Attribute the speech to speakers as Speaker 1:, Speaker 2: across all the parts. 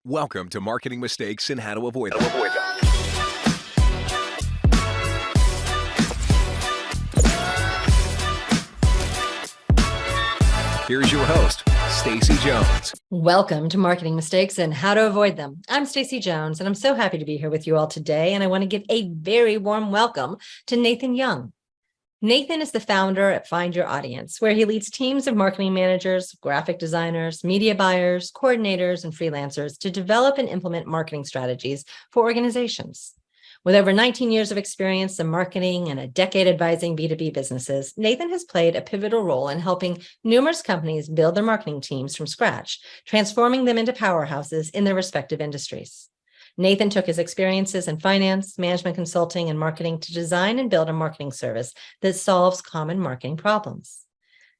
Speaker 1: Welcome to Marketing Mistakes and How to Avoid Them. Here's your host, Stacy Jones.
Speaker 2: Welcome to Marketing Mistakes and How to Avoid Them. I'm Stacy Jones, and I'm so happy to be here with you all today. And I want to give a very warm welcome to Nathan Yueng. Nathan is the founder at Find Your Audience, where he leads teams of marketing managers, graphic designers, media buyers, coordinators, and freelancers to develop and implement marketing strategies for organizations. With over 19 years of experience in marketing and a decade advising B2B businesses, Nathan has played a pivotal role in helping numerous companies build their marketing teams from scratch, transforming them into powerhouses in their respective industries. Nathan took his experiences in finance, management consulting, and marketing to design and build a marketing service that solves common marketing problems.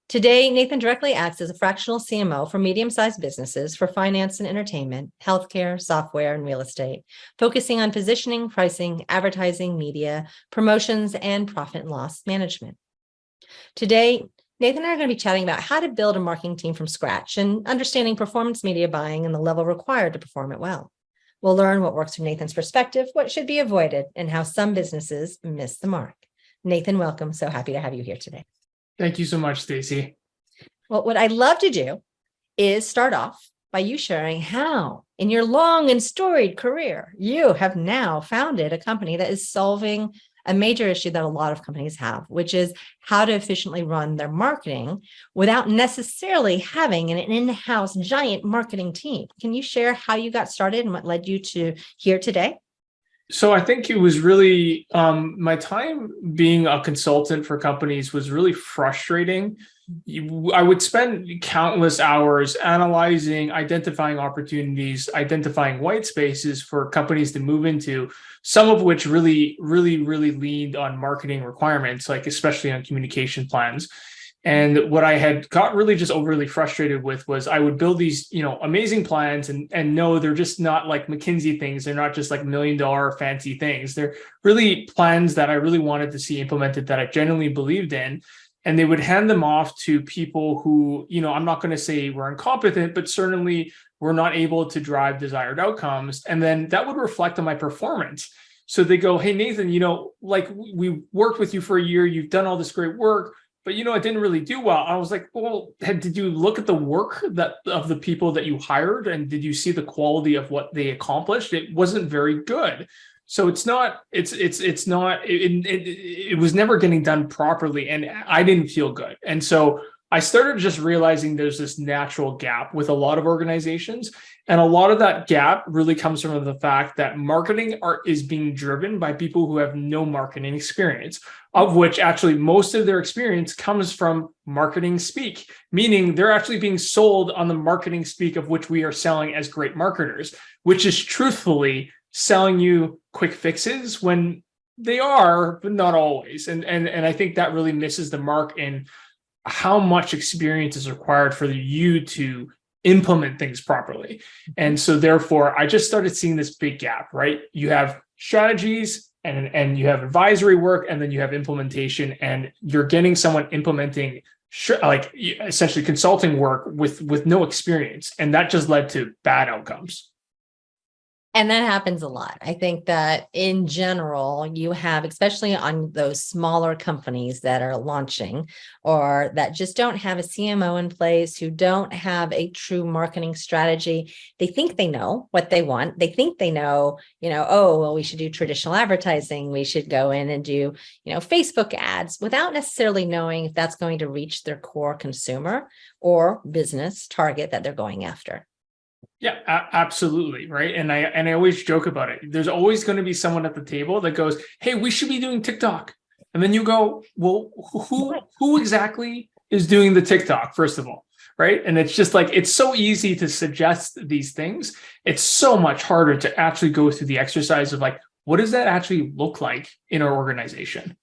Speaker 2: Today, Nathan directly acts as a fractional CMO for medium-sized businesses for finance and entertainment, healthcare, software, and real estate, focusing on positioning, pricing, advertising, media, promotions, and profit and loss management. Today, Nathan and I are going to be chatting about how to build a marketing team from scratch and understanding performance media buying and the level required to perform it well. We'll learn what works from Nathan's perspective, what should be avoided, and how some businesses miss the mark. Nathan, welcome. So happy to have you here today.
Speaker 3: Thank you so much, Stacy.
Speaker 2: Well, what I'd love to do is start off by you sharing how, in your long and storied career, you have now founded a company that is solving a major issue that a lot of companies have, which is how to efficiently run their marketing without necessarily having an in-house giant marketing team. Can you share how you got started and what led you to here today?
Speaker 3: So I think it was really, my time being a consultant for companies was really frustrating. I would spend countless hours analyzing, identifying opportunities, identifying white spaces for companies to move into, some of which really leaned on marketing requirements, like especially on communication plans. And what I had got really just overly frustrated with was I would build these, amazing plans and no, they're just not like McKinsey things. They're not just like $1 million fancy things. They're really plans that I really wanted to see implemented that I genuinely believed in. And they would hand them off to people who, I'm not going to say were incompetent, but certainly were not able to drive desired outcomes. And then that would reflect on my performance. So they go, hey, Nathan, we worked with you for a year. You've done all this great work, but it didn't really do well. I was like, well, did you look at the work of the people that you hired? And did you see the quality of what they accomplished? It wasn't very good. So it was never getting done properly, and I didn't feel good. And so I started just realizing there's this natural gap with a lot of organizations. And a lot of that gap really comes from the fact that marketing is being driven by people who have no marketing experience, of which actually most of their experience comes from marketing speak, meaning they're actually being sold on the marketing speak of which we are selling as great marketers, which is truthfully selling you quick fixes when they are, but not always. And I think that really misses the mark in how much experience is required for you to implement things properly. And so therefore, I just started seeing this big gap, right? You have strategies and you have advisory work, and then you have implementation, and you're getting someone implementing essentially consulting work with no experience. And that just led to bad outcomes.
Speaker 2: And that happens a lot. I think that in general, you have, especially on those smaller companies that are launching or that just don't have a CMO in place, who don't have a true marketing strategy. They think they know what they want. They think they know, oh, well, we should do traditional advertising. We should go in and do, Facebook ads, without necessarily knowing if that's going to reach their core consumer or business target that they're going after.
Speaker 3: Yeah, absolutely. Right. And I always joke about it. There's always going to be someone at the table that goes, hey, we should be doing TikTok. And then you go, well, who exactly is doing the TikTok, first of all? Right. And it's just like, it's so easy to suggest these things. It's so much harder to actually go through the exercise of like, what does that actually look like in our organization?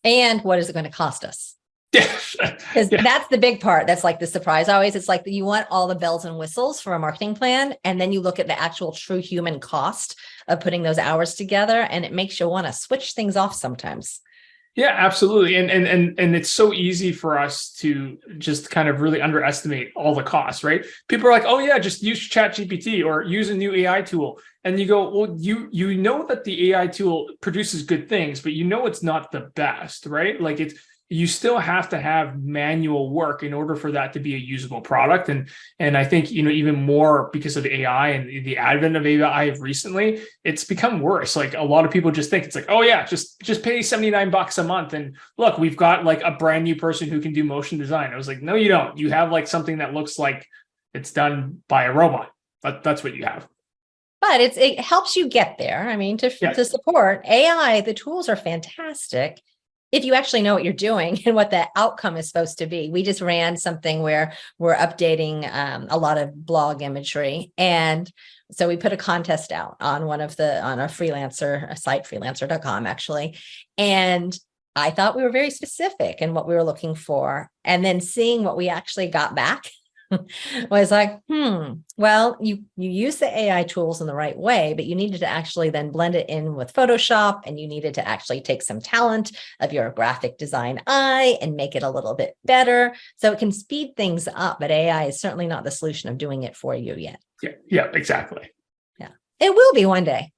Speaker 2: And what is it going to cost us? Because that's the big part. That's like the surprise always. It's like you want all the bells and whistles for a marketing plan, and then you look at the actual true human cost of putting those hours together, and it makes you want to switch things off sometimes.
Speaker 3: Yeah, absolutely. And it's so easy for us to just kind of really underestimate all the costs, right? People are like, oh yeah, just use ChatGPT or use a new AI tool. And you go, well, you know that the AI tool produces good things, but you know it's not the best, right? Like you still have to have manual work in order for that to be a usable product. And I think, even more because of AI and the advent of AI recently, it's become worse. Like a lot of people just think it's like, oh yeah, just pay $79 a month. And look, we've got like a brand new person who can do motion design. I was like, no, you don't. You have like something that looks like it's done by a robot. That's what you have.
Speaker 2: But it helps you get there. I mean, to support AI, the tools are fantastic if you actually know what you're doing and what the outcome is supposed to be. We just ran something where we're updating a lot of blog imagery. And so we put a contest out on on a freelancer, a site, freelancer.com actually. And I thought we were very specific in what we were looking for. And then seeing what we actually got back was like, well, you use the AI tools in the right way, but you needed to actually then blend it in with Photoshop, and you needed to actually take some talent of your graphic design eye and make it a little bit better. So it can speed things up, but AI is certainly not the solution of doing it for you yet.
Speaker 3: Yeah, exactly.
Speaker 2: Yeah, it will be one day.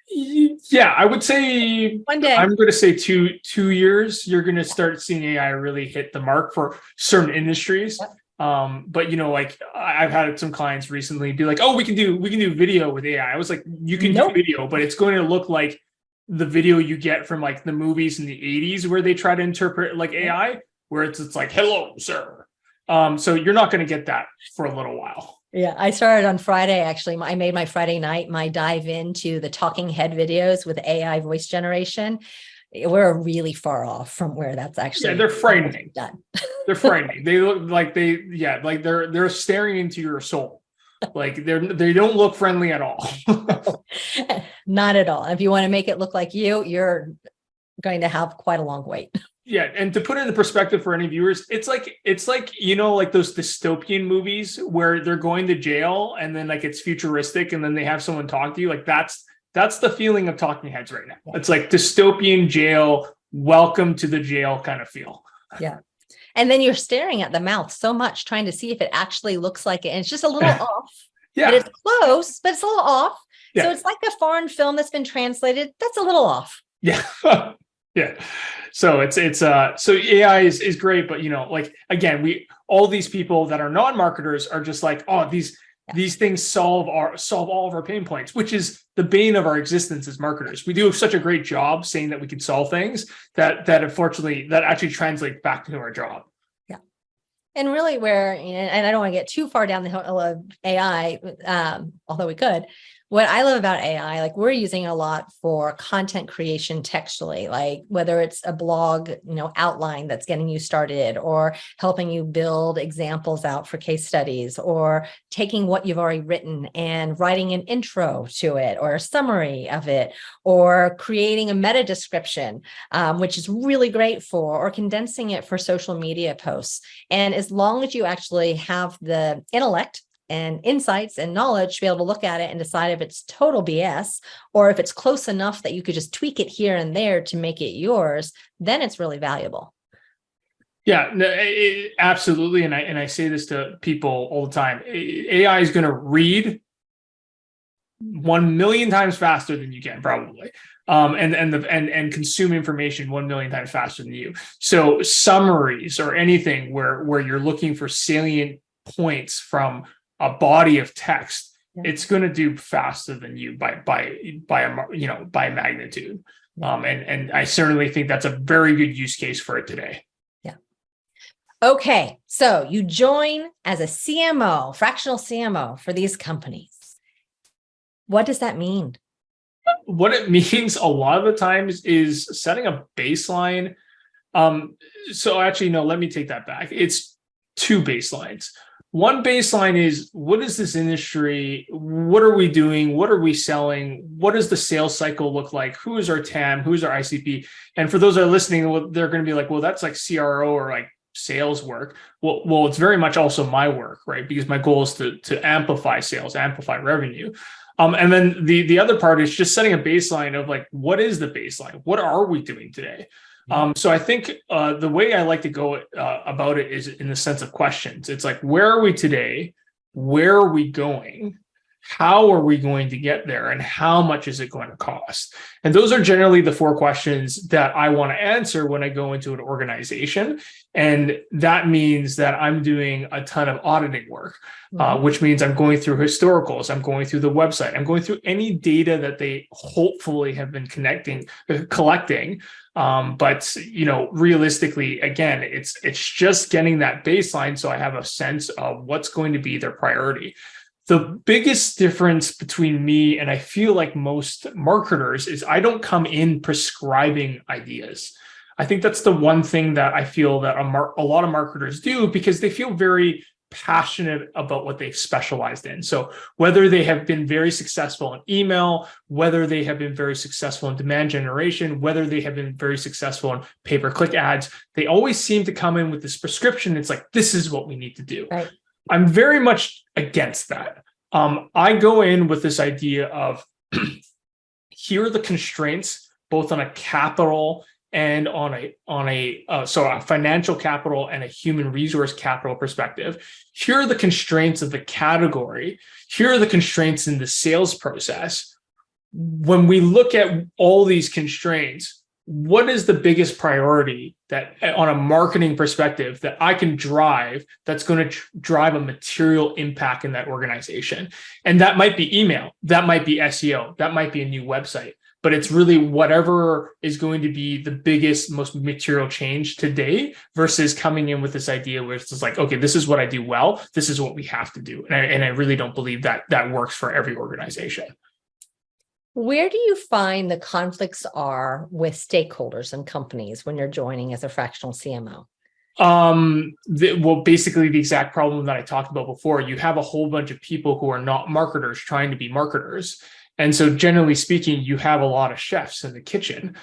Speaker 3: Yeah, I would say
Speaker 2: one day.
Speaker 3: I'm going to say 2 years. You're going to start seeing AI really hit the mark for certain industries.
Speaker 2: Yep.
Speaker 3: But like I've had some clients recently be like, oh, we can do video with AI. I was like, you can do video, but it's going to look like the video you get from like the movies in the 80s where they try to interpret like AI, where it's like, hello, sir. So you're not going to get that for a little while.
Speaker 2: Yeah, I started on Friday, actually. I made my Friday night, my dive into the talking head videos with AI voice generation. We're really far off from where that's actually
Speaker 3: they're frightening.
Speaker 2: Done.
Speaker 3: They're frightening. They look like they're staring into your soul. Like they don't look friendly at all.
Speaker 2: Not at all. If you want to make it look like you're going to have quite a long wait.
Speaker 3: Yeah, and to put it in perspective for any viewers, it's like like those dystopian movies where they're going to jail and then like it's futuristic and then they have someone talk to you. Like that's the feeling of talking heads right now. It's like dystopian jail, welcome to the jail kind of feel.
Speaker 2: Yeah. And then you're staring at the mouth so much, trying to see if it actually looks like it. And it's just a little off.
Speaker 3: Yeah.
Speaker 2: But it's close, but it's a little off.
Speaker 3: Yeah.
Speaker 2: So it's like a foreign film that's been translated. That's a little off.
Speaker 3: Yeah. Yeah. So it's so AI is great, but like again, all these people that are non-marketers are just like, oh, these things solve all of our pain points, which is the bane of our existence as marketers. We do such a great job saying that we can solve things that unfortunately that actually translates back to our job.
Speaker 2: Yeah. And really and I don't want to get too far down the hill of AI, although we could. What I love about AI, like we're using it a lot for content creation textually, like whether it's a blog, outline that's getting you started or helping you build examples out for case studies, or taking what you've already written and writing an intro to it or a summary of it, or creating a meta description, which is really great or condensing it for social media posts. And as long as you actually have the intellect and insights and knowledge to be able to look at it and decide if it's total BS or if it's close enough that you could just tweak it here and there to make it yours, then it's really valuable.
Speaker 3: Yeah, no, absolutely. And I say this to people all the time. AI is going to read 1 million times faster than you can, probably. And consume information 1 million times faster than you. So summaries or anything where you're looking for salient points from a body of text, it's going to do faster than you by magnitude. And I certainly think that's a very good use case for it today.
Speaker 2: Yeah. Okay. So you join as a CMO, fractional CMO for these companies. What does that mean?
Speaker 3: What it means a lot of the times is setting a baseline. So actually, no, let me take that back. It's 2 baselines. One baseline is, what is this industry? What are we doing? What are we selling? What does the sales cycle look like? Who is our TAM? Who's our ICP? And for those that are listening, they're going to be like, well, that's like CRO or like sales work. Well, it's very much also my work, right? Because my goal is to amplify sales, amplify revenue. And then the other part is just setting a baseline of like, what is the baseline? What are we doing today? So I think the way I like to go about it is in the sense of questions. It's like, where are we today? Where are we going? How are we going to get there? And how much is it going to cost? And those are generally the 4 questions that I want to answer when I go into an organization. And that means that I'm doing a ton of auditing work, which means I'm going through historicals. I'm going through the website. I'm going through any data that they hopefully have been collecting. But realistically, again, it's just getting that baseline so I have a sense of what's going to be their priority. The biggest difference between me and I feel like most marketers is I don't come in prescribing ideas. I think that's the one thing that I feel that a lot of marketers do, because they feel very passionate about what they've specialized in. So whether they have been very successful in email, whether they have been very successful in demand generation, whether they have been very successful in pay-per-click ads, they always seem to come in with this prescription. It's like, this is what we need to do.
Speaker 2: Right.
Speaker 3: I'm very much against that. I go in with this idea of here are the constraints, both on a capital and on a financial capital and a human resource capital perspective. Here are the constraints of the category. Here are the constraints in the sales process. When we look at all these constraints, what is the biggest priority that on a marketing perspective that I can drive that's going to drive a material impact in that organization? And that might be email, that might be SEO, that might be a new website, but it's really whatever is going to be the biggest, most material change today versus coming in with this idea where it's just like, okay, this is what I do well, this is what we have to do. And I really don't believe that that works for every organization.
Speaker 2: Where do you find the conflicts are with stakeholders and companies when you're joining as a fractional CMO?
Speaker 3: Well, basically the exact problem that I talked about before. You have a whole bunch of people who are not marketers trying to be marketers. And so generally speaking, you have a lot of chefs in the kitchen.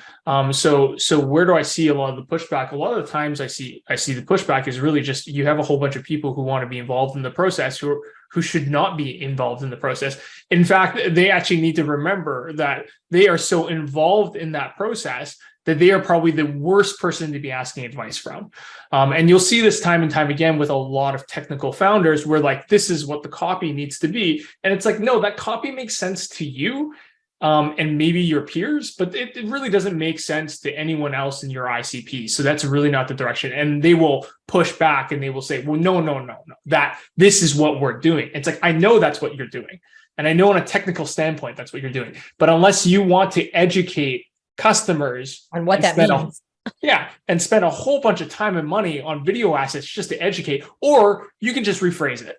Speaker 3: So where do I see a lot of the pushback? A lot of the times I see the pushback is really just you have a whole bunch of people who want to be involved in the process who should not be involved in the process. In fact, they actually need to remember that they are so involved in that process that they are probably the worst person to be asking advice from. And you'll see this time and time again with a lot of technical founders where like, this is what the copy needs to be. And it's like, no, that copy makes sense to you and maybe your peers, but it really doesn't make sense to anyone else in your ICP. So that's really not the direction. And they will push back and they will say, well, no, that this is what we're doing. It's like, I know that's what you're doing. And I know on a technical standpoint, that's what you're doing. But unless you want to educate customers
Speaker 2: on what that means.
Speaker 3: And spend a whole bunch of time and money on video assets just to educate, or you can just rephrase it.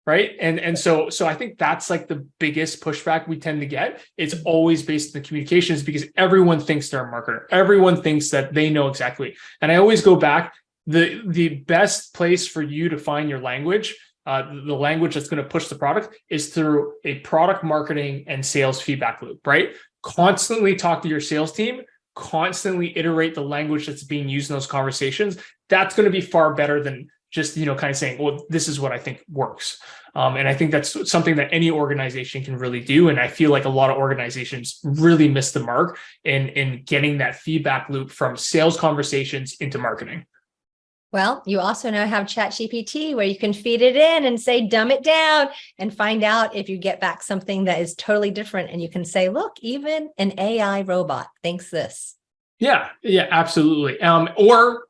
Speaker 3: Right. And so I think that's like the biggest pushback we tend to get. It's always based on the communications because everyone thinks they're a marketer. Everyone thinks that they know exactly. And I always go back, the best place for you to find your language, the language that's going to push the product is through a product marketing and sales feedback loop, right? Constantly talk to your sales team, constantly iterate the language that's being used in those conversations. That's going to be far better than just, kind of saying, well, this is what I think works. And I think that's something that any organization can really do. And I feel like a lot of organizations really miss the mark in getting that feedback loop from sales conversations into marketing.
Speaker 2: Well, you also now have ChatGPT where you can feed it in and say, dumb it down and find out if you get back something that is totally different. And you can say, look, even an AI robot thinks this.
Speaker 3: Yeah, absolutely. Or,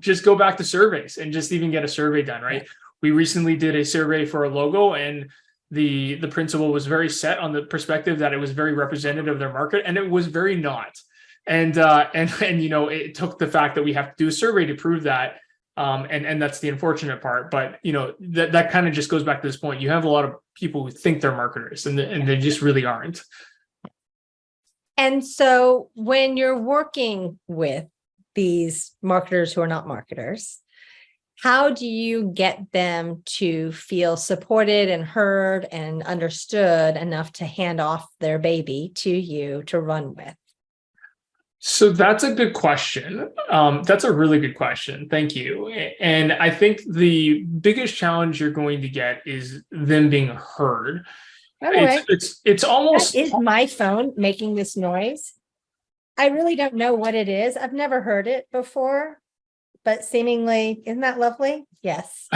Speaker 3: just go back to surveys and just even get a survey done, right? We recently did a survey for a logo and the principal was very set on the perspective that it was very representative of their market, and it was very not. And it took the fact that we have to do a survey to prove that. And that's the unfortunate part. But, that kind of just goes back to this point. You have a lot of people who think they're marketers and they just really aren't.
Speaker 2: And so when you're working with these marketers who are not marketers, how do you get them to feel supported and heard and understood enough to hand off their baby to you to run with?
Speaker 3: So that's a good question. That's a really good question. Thank you. And I think the biggest challenge you're going to get is them being heard.
Speaker 2: By the way,
Speaker 3: it's almost
Speaker 2: is my phone making this noise? I really don't know what it is. I've never heard it before, but seemingly, isn't that lovely? Yes.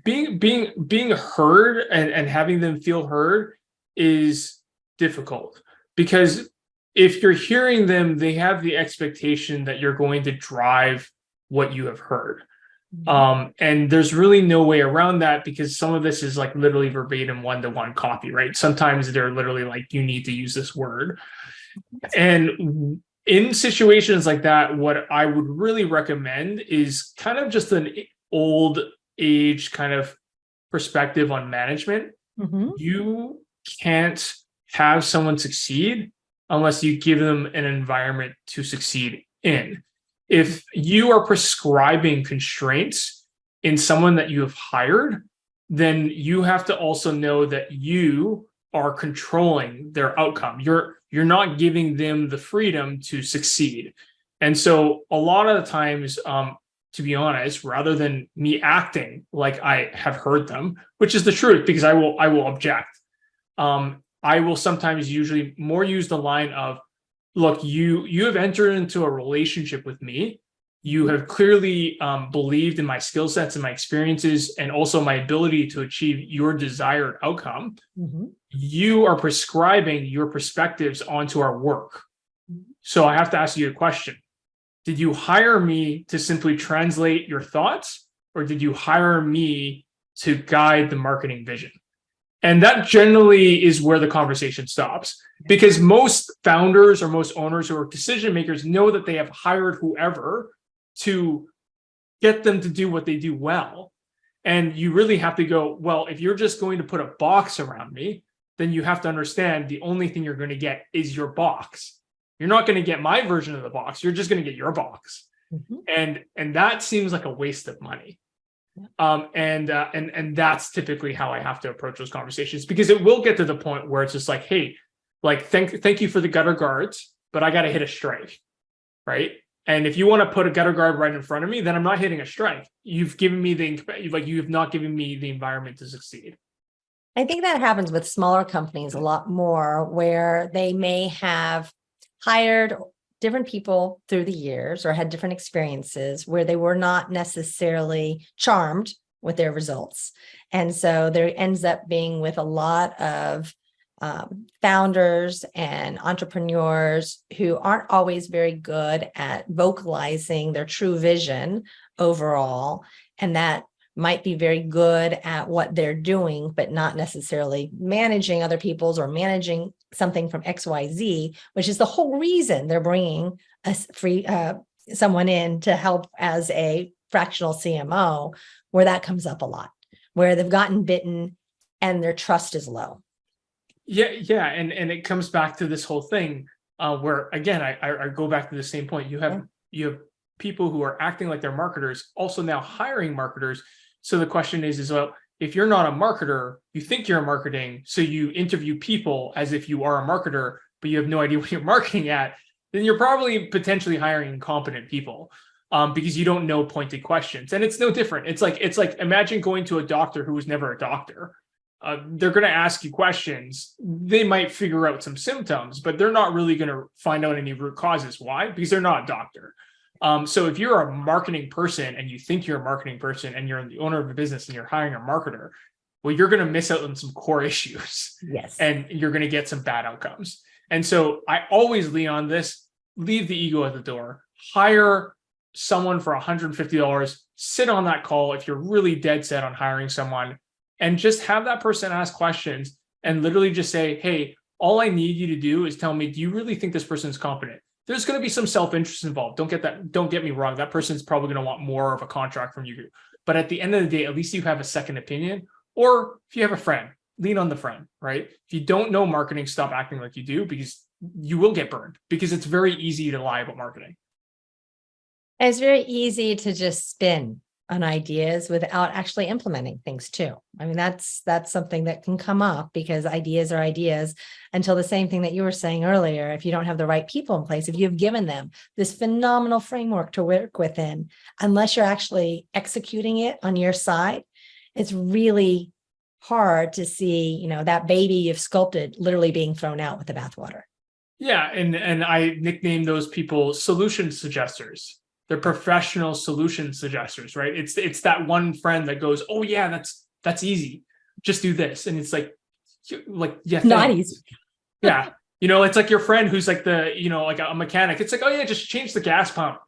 Speaker 3: Being heard and having them feel heard is difficult, because if you're hearing them, they have the expectation that you're going to drive what you have heard. And there's really no way around that, because some of this is like literally verbatim one-to-one copy, right? Sometimes they're literally like, you need to use this word. And in situations like that, what I would really recommend is kind of just an old age kind of perspective on management. You can't have someone succeed unless you give them an environment to succeed in. If you are prescribing constraints in someone that you have hired, then you have to also know that you are controlling their outcome. You're not giving them the freedom to succeed. And so a lot of the times, to be honest, rather than me acting like I have heard them, which is the truth, because I will object. I will sometimes usually more use the line of, look, you have entered into a relationship with me. You have clearly believed in my skill sets and my experiences, and also my ability to achieve your desired outcome. You are prescribing your perspectives onto our work. So I have to ask you a question. Did you hire me to simply translate your thoughts, or did you hire me to guide the marketing vision? And that generally is where the conversation stops, because most founders or most owners or decision makers know that they have hired whoever to get them to do what they do well. And you really have to go, well, if you're just going to put a box around me, then you have to understand the only thing you're going to get is your box. You're not going to get my version of the box. You're just going to get your box. And that seems like a waste of money. And that's typically how I have to approach those conversations, because it will get to the point where it's just like, hey, like, thank you for the gutter guards, but I got to hit a strike, right? And if you want to put a gutter guard right in front of me, then I'm not hitting a strike. You've given me you have not given me the environment to succeed.
Speaker 2: I think that happens with smaller companies a lot more, where they may have hired different people through the years or had different experiences where they were not necessarily charmed with their results. And so there ends up being with a lot of founders and entrepreneurs who aren't always very good at vocalizing their true vision overall. And that might be very good at what they're doing, but not necessarily managing other people's or managing something from XYZ, which is the whole reason they're bringing someone in to help as a fractional CMO, where that comes up a lot, where they've gotten bitten and their trust is low.
Speaker 3: Yeah. And it comes back to this whole thing where, again, I go back to the same point. You have people who are acting like they're marketers, also now hiring marketers. So the question is, well, if you're not a marketer, you think you're marketing, so you interview people as if you are a marketer, but you have no idea what you're marketing at, then you're probably potentially hiring incompetent people because you don't know pointed questions. And it's no different. It's like imagine going to a doctor who was never a doctor. They're going to ask you questions. They might figure out some symptoms, but they're not really going to find out any root causes. Why? Because they're not a doctor. So if you're a marketing person and you think you're a marketing person and you're the owner of a business and you're hiring a marketer, well, you're going to miss out on some core issues.
Speaker 2: Yes.
Speaker 3: And you're going to get some bad outcomes. And so I always lean on this, leave the ego at the door, hire someone for $150, sit on that call if you're really dead set on hiring someone, and just have that person ask questions and literally just say, hey, all I need you to do is tell me, do you really think this person is competent? There's going to be some self-interest involved. Don't get me wrong. That person's probably going to want more of a contract from you. But at the end of the day, at least you have a second opinion. Or if you have a friend, lean on the friend, right? If you don't know marketing, stop acting like you do, because you will get burned, because it's very easy to lie about marketing.
Speaker 2: It's very easy to just spin on ideas without actually implementing things too. I mean, that's something that can come up, because ideas are ideas, until the same thing that you were saying earlier. If you don't have the right people in place, if you've given them this phenomenal framework to work within, unless you're actually executing it on your side, it's really hard to see, that baby you've sculpted literally being thrown out with the bathwater.
Speaker 3: Yeah, and I nickname those people solution suggesters. They're professional solution suggesters, right? It's that one friend that goes, "Oh yeah, that's easy. Just do this." And it's like yeah,
Speaker 2: Not
Speaker 3: thanks.
Speaker 2: easy.
Speaker 3: Yeah. It's like your friend who's like like a mechanic. It's like, "Oh yeah, just change the gas pump."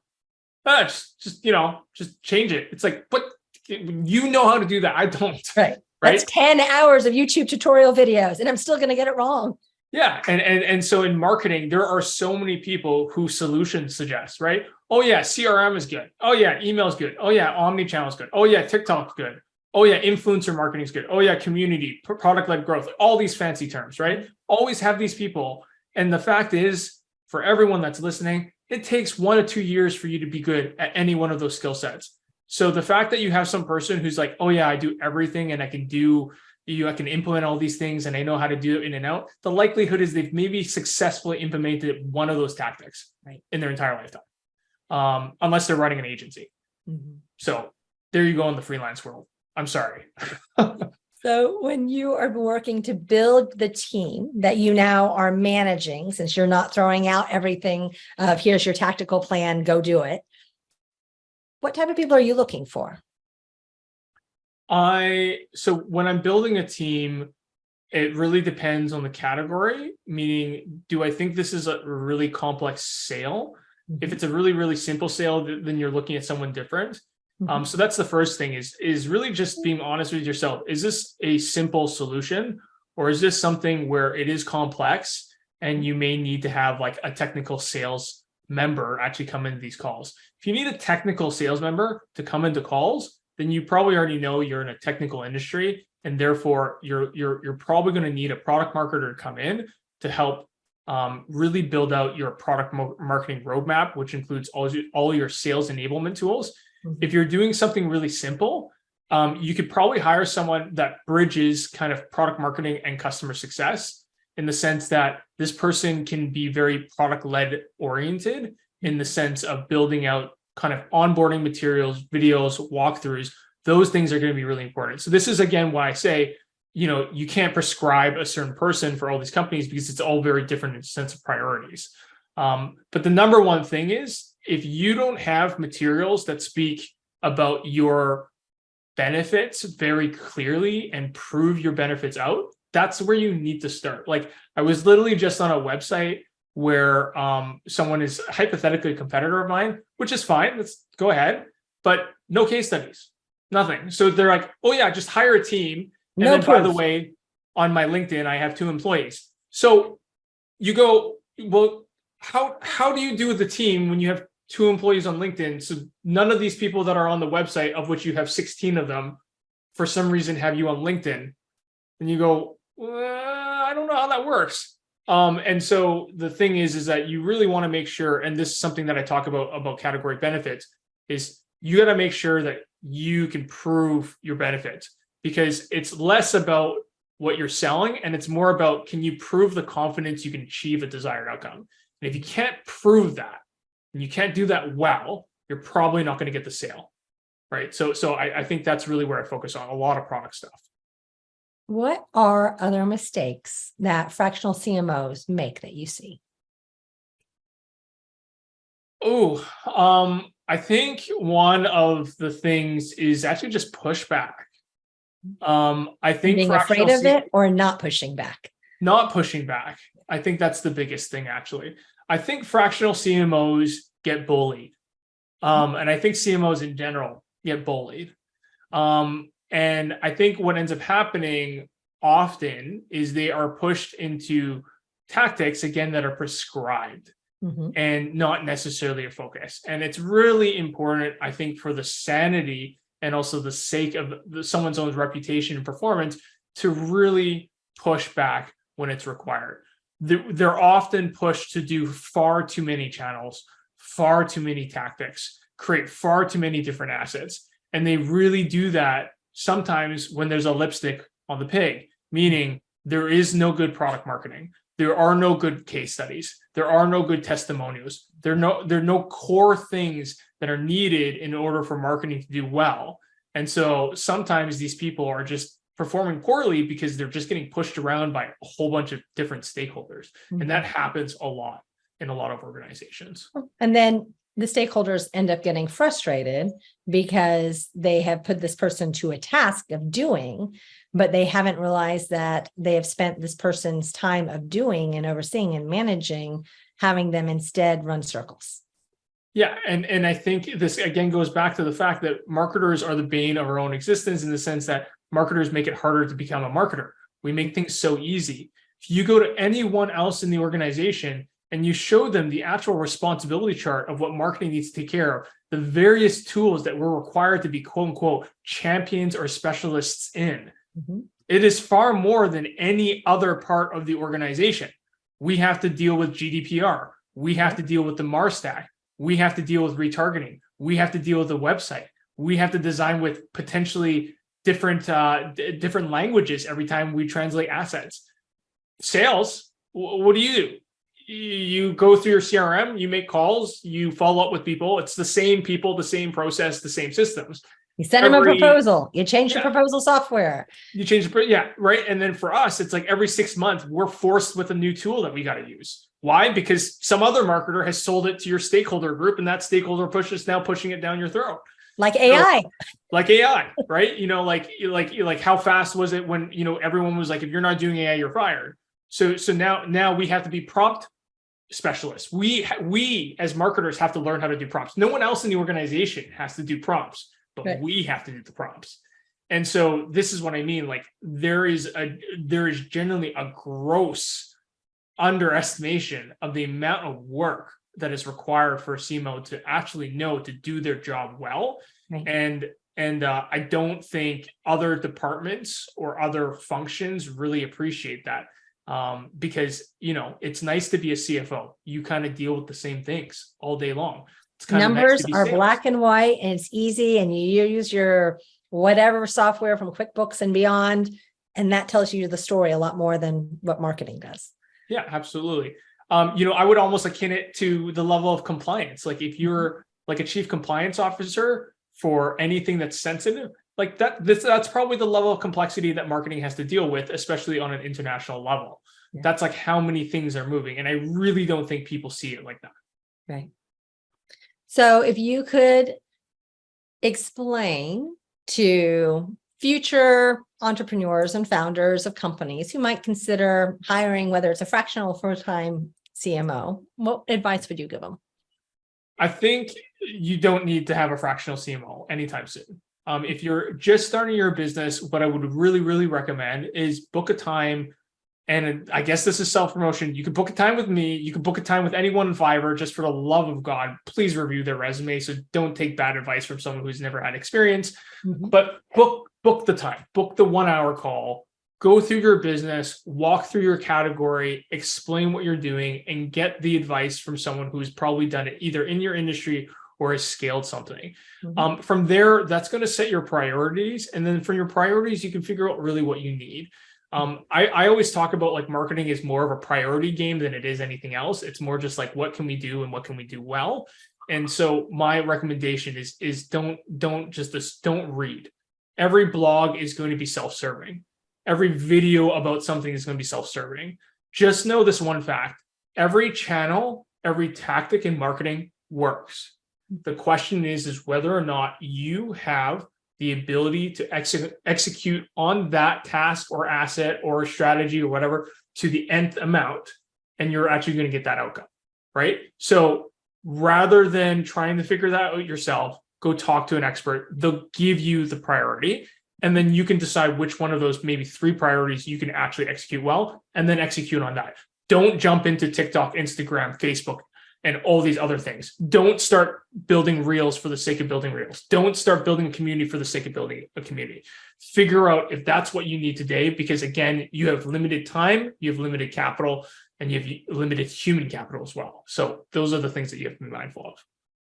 Speaker 3: Just change it. It's like, but you know how to do that. I don't.
Speaker 2: Right.
Speaker 3: Right.
Speaker 2: That's 10 hours of YouTube tutorial videos and I'm still going to get it wrong.
Speaker 3: Yeah. And so in marketing, there are so many people who solution suggest, right? Oh yeah, CRM is good. Oh yeah, email is good. Oh yeah, omnichannel is good. Oh yeah, TikTok's good. Oh yeah, influencer marketing is good. Oh yeah, community, product-led growth, all these fancy terms, right? Always have these people. And the fact is, for everyone that's listening, it takes 1 to 2 years for you to be good at any one of those skill sets. So the fact that you have some person who's like, "Oh yeah, I do everything and I can implement all these things and I know how to do it in and out," the likelihood is they've maybe successfully implemented one of those tactics in their entire lifetime, unless they're running an agency.
Speaker 2: Mm-hmm.
Speaker 3: So there you go in the freelance world. I'm sorry.
Speaker 2: So when you are working to build the team that you now are managing, since you're not throwing out everything of here's your tactical plan, go do it. What type of people are you looking for?
Speaker 3: So when I'm building a team, it really depends on the category, meaning, do I think this is a really complex sale?
Speaker 2: Mm-hmm.
Speaker 3: If it's a really, really simple sale, then you're looking at someone different.
Speaker 2: Mm-hmm.
Speaker 3: So that's the first thing is really just being honest with yourself. Is this a simple solution, or is this something where it is complex and you may need to have like a technical sales member actually come into these calls? If you need a technical sales member to come into calls, then you probably already know you're in a technical industry, and therefore you're probably going to need a product marketer to come in to help really build out your product marketing roadmap, which includes all your sales enablement tools. Mm-hmm. If you're doing something really simple, you could probably hire someone that bridges kind of product marketing and customer success, in the sense that this person can be very product-led oriented, in the sense of building out kind of onboarding materials, videos, walkthroughs. Those things are going to be really important. So this is, again, why I say, you can't prescribe a certain person for all these companies, because it's all very different in the sense of priorities. But the number one thing is, if you don't have materials that speak about your benefits very clearly and prove your benefits out, that's where you need to start. Like, I was literally just on a website where someone is hypothetically a competitor of mine, which is fine. Let's go ahead, but no case studies, nothing. So they're like, "Oh yeah, just hire a team." And
Speaker 2: no
Speaker 3: then
Speaker 2: proof.
Speaker 3: By the way, on my LinkedIn, I have 2 employees. So you go, well, how do you do with the team when you have 2 employees on LinkedIn? So none of these people that are on the website, of which you have 16 of them, for some reason have you on LinkedIn. And you go, I don't know how that works. And so the thing is that you really want to make sure, and this is something that I talk about category benefits, is you got to make sure that you can prove your benefits, because it's less about what you're selling and it's more about, can you prove the confidence you can achieve a desired outcome? And if you can't prove that, and you can't do that well, you're probably not going to get the sale, right? So I think that's really where I focus on a lot of product stuff.
Speaker 2: What are other mistakes that fractional CMOs make that you see?
Speaker 3: I think one of the things is actually just pushback. I think
Speaker 2: being afraid of it or not pushing back.
Speaker 3: Not pushing back. I think that's the biggest thing, actually. I think fractional CMOs get bullied. And I think CMOs in general get bullied. And I think what ends up happening often is they are pushed into tactics, again, that are prescribed. Mm-hmm. And not necessarily a focus. And it's really important, I think, for the sanity and also the sake of someone's own reputation and performance, to really push back when it's required. They're often pushed to do far too many channels, far too many tactics, create far too many different assets. And they really do that sometimes when there's a lipstick on the pig, meaning there is no good product marketing. There are no good case studies. There are no good testimonials. There are no core things that are needed in order for marketing to do well. And so sometimes these people are just performing poorly because they're just getting pushed around by a whole bunch of different stakeholders. And that happens a lot in a lot of organizations.
Speaker 2: And then the stakeholders end up getting frustrated because they have put this person to a task of doing, but they haven't realized that they have spent this person's time of doing and overseeing and managing, having them instead run circles.
Speaker 3: Yeah. And I think this again goes back to the fact that marketers are the bane of our own existence, in the sense that marketers make it harder to become a marketer. We make things so easy. If you go to anyone else in the organization and you show them the actual responsibility chart of what marketing needs to take care of, the various tools that we're required to be quote unquote champions or specialists in, it is far more than any other part of the organization. We have to deal with GDPR. We have to deal with the MAR-Stack. We have to deal with retargeting. We have to deal with the website. We have to design with potentially different languages every time we translate assets. Sales, what do? You go through your CRM, you make calls, you follow up with people. It's the same people, the same process, the same systems.
Speaker 2: You send them a proposal. You change the proposal software.
Speaker 3: You change right. And then for us, it's like every 6 months, we're forced with a new tool that we got to use. Why? Because some other marketer has sold it to your stakeholder group, and that stakeholder push is now pushing it down your throat.
Speaker 2: Like AI.
Speaker 3: Like AI, right? Like how fast was it when, everyone was like, if you're not doing AI, you're fired. So now we have to be prompt specialists. We as marketers have to learn how to do prompts. No one else in the organization has to do prompts, but we have to do the prompts. And so this is what I mean. Like there is generally a gross underestimation of the amount of work that is required for a CMO to actually know to do their job well. Right. And I don't think other departments or other functions really appreciate that. Because, it's nice to be a CFO. You kind of deal with the same things all day long. It's kind
Speaker 2: Numbers
Speaker 3: of nice
Speaker 2: are black and white, and it's easy, and you use your whatever software from QuickBooks and beyond, and that tells you the story a lot more than what marketing does.
Speaker 3: Yeah, absolutely. I would almost akin it to the level of compliance. Like if you're like a chief compliance officer for anything that's sensitive, like that's probably the level of complexity that marketing has to deal with, especially on an international level. Yeah. That's like how many things are moving. And I really don't think people see it like that.
Speaker 2: Right. So if you could explain to future entrepreneurs and founders of companies who might consider hiring, whether it's a fractional or full-time CMO, what advice would you give them?
Speaker 3: I think you don't need to have a fractional CMO anytime soon. If you're just starting your business, what I would really, really recommend is book a time. And I guess this is self-promotion. You can book a time with me. You can book a time with anyone in Fiverr. Just for the love of God, please review their resume. So don't take bad advice from someone who's never had experience. But book the time. Book the 1 hour call. Go through your business, walk through your category, explain what you're doing, and get the advice from someone who's probably done it either in your industry or has scaled something. From there, that's going to set your priorities. And then from your priorities, you can figure out really what you need. I always talk about like marketing is more of a priority game than it is anything else. It's more just like, what can we do and what can we do well? And so my recommendation is don't read. Every blog is going to be self-serving. Every video about something is going to be self-serving. Just know this one fact: every channel, every tactic in marketing works. The question is whether or not you have the ability to execute on that task or asset or strategy or whatever to the nth amount, and you're actually going to get that outcome, right? So rather than trying to figure that out yourself, go talk to an expert. They'll give you the priority, and then you can decide which one of those maybe 3 priorities you can actually execute well, and then execute on that. Don't jump into TikTok, Instagram, Facebook, and all these other things. Don't start building reels for the sake of building reels. Don't start building a community for the sake of building a community. Figure out if that's what you need today, because again, you have limited time, you have limited capital, and you have limited human capital as well. So those are the things that you have to be mindful of.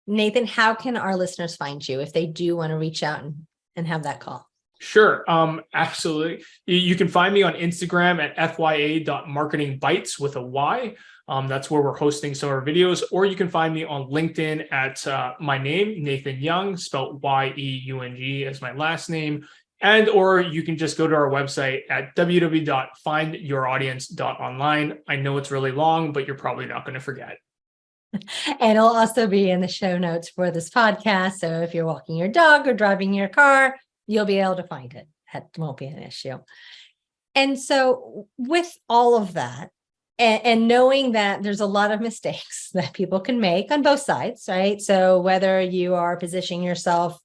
Speaker 2: Nathan, how can our listeners find you if they do want to reach out and have that call?
Speaker 3: Sure. Absolutely. You can find me on Instagram at fya.marketingbites with a Y. That's where we're hosting some of our videos, or you can find me on LinkedIn at my name, Nathan Yueng, spelled Yeung as my last name. And or you can just go to our website at www.findyouraudience.online. I know it's really long, but you're probably not going to forget.
Speaker 2: And it'll also be in the show notes for this podcast. So if you're walking your dog or driving your car, you'll be able to find it. That won't be an issue. And so with all of that, and knowing that there's a lot of mistakes that people can make on both sides, right? So whether you are positioning yourself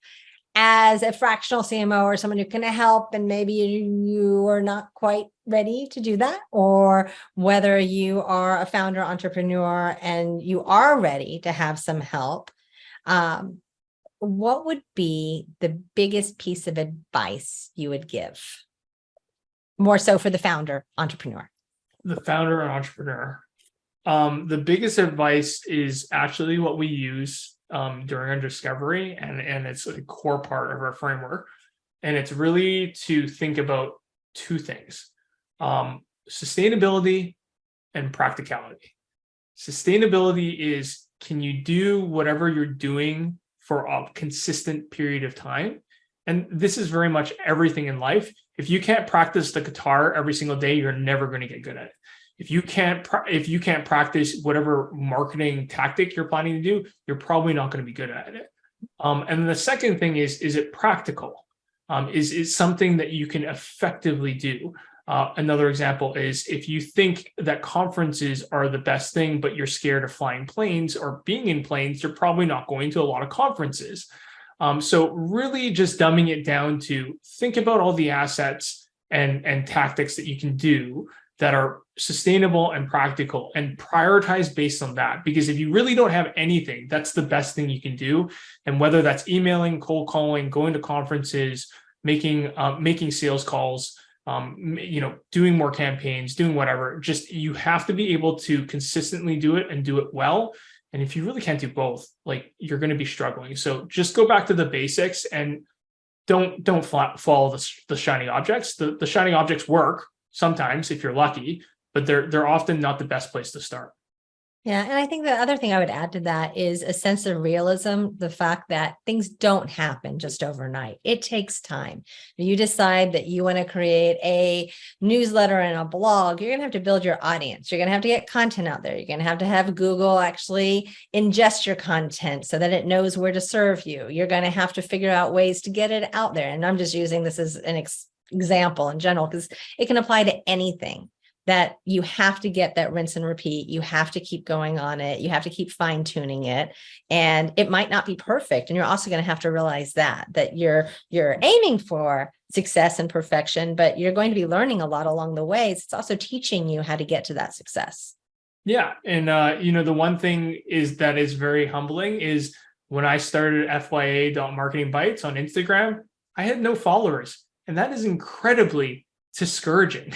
Speaker 2: as a fractional CMO or someone who can help, and maybe you are not quite ready to do that, or whether you are a founder entrepreneur and you are ready to have some help, what would be the biggest piece of advice you would give? More so for the founder entrepreneur.
Speaker 3: The founder and entrepreneur. The biggest advice is actually what we use during our discovery, and it's a core part of our framework. And it's really to think about two things: sustainability and practicality. Sustainability is, can you do whatever you're doing for a consistent period of time? And this is very much everything in life. If you can't practice the guitar every single day, you're never going to get good at it. If you can't practice whatever marketing tactic you're planning to do, you're probably not going to be good at it. And the second thing is it practical? Is it something that you can effectively do? Another example is, if you think that conferences are the best thing, but you're scared of flying planes or being in planes, you're probably not going to a lot of conferences. So really just dumbing it down to think about all the assets and tactics that you can do that are sustainable and practical, and prioritize based on that. Because if you really don't have anything, that's the best thing you can do. And whether that's emailing, cold calling, going to conferences, making sales calls, doing more campaigns, doing whatever, just you have to be able to consistently do it and do it well. And if you really can't do both, like, you're going to be struggling. So just go back to the basics and don't follow the shiny objects. The shiny objects work sometimes if you're lucky, but they're often not the best place to start.
Speaker 2: Yeah. And I think the other thing I would add to that is a sense of realism, the fact that things don't happen just overnight. It takes time. You decide that you want to create a newsletter and a blog, you're going to have to build your audience. You're going to have to get content out there. You're going to have Google actually ingest your content so that it knows where to serve you. You're going to have to figure out ways to get it out there. And I'm just using this as an example in general, because it can apply to anything. That you have to get that rinse and repeat. You have to keep going on it. You have to keep fine tuning it. And it might not be perfect. And you're also going to have to realize that you're aiming for success and perfection, but you're going to be learning a lot along the way. It's also teaching you how to get to that success.
Speaker 3: Yeah. And, the one thing that is very humbling is when I started FYA.marketingbytes on Instagram, I had no followers. And that is incredibly discouraging.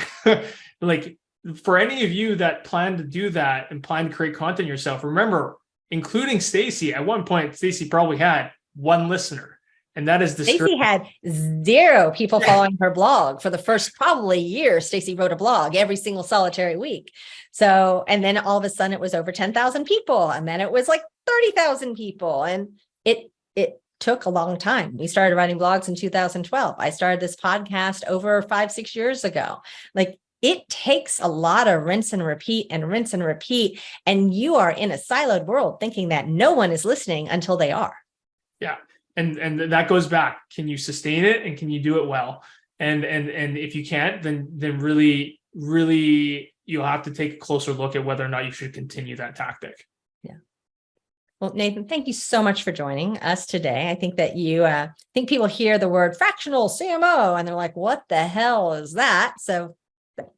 Speaker 3: Like, for any of you that plan to do that and plan to create content yourself, remember, including Stacy, at one point, Stacy probably had one listener, and that is
Speaker 2: Stacy had 0 people following her blog for the first probably year. Stacy wrote a blog every single solitary week. So, and then all of a sudden it was over 10,000 people, and then it was like 30,000 people, and it took a long time. We started writing blogs in 2012. I started this podcast over 5-6 years ago. Like, it takes a lot of rinse and repeat and rinse and repeat. And you are in a siloed world thinking that no one is listening until they are.
Speaker 3: Yeah. And that goes back. Can you sustain it, and can you do it well? And if you can't, then really, really you'll have to take a closer look at whether or not you should continue that tactic.
Speaker 2: Yeah. Well, Nathan, thank you so much for joining us today. I think that think people hear the word fractional CMO and they're like, what the hell is that? So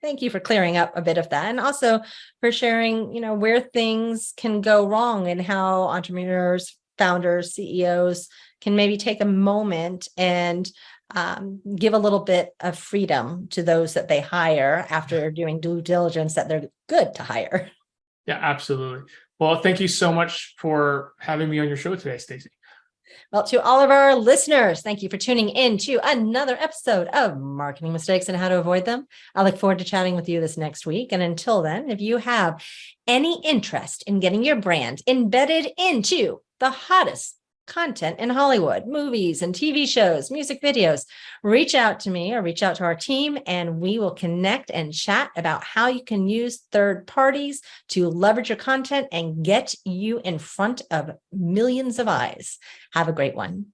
Speaker 2: thank you for clearing up a bit of that, and also for sharing, where things can go wrong and how entrepreneurs, founders, CEOs can maybe take a moment and give a little bit of freedom to those that they hire after doing due diligence that they're good to hire.
Speaker 3: Yeah, absolutely. Well, thank you so much for having me on your show today, Stacy.
Speaker 2: Well, to all of our listeners, thank you for tuning in to another episode of Marketing Mistakes and How to Avoid Them. I look forward to chatting with you this next week. And until then, if you have any interest in getting your brand embedded into the hottest content in Hollywood, movies and TV shows, music videos, reach out to me or reach out to our team, and we will connect and chat about how you can use third parties to leverage your content and get you in front of millions of eyes. Have a great one.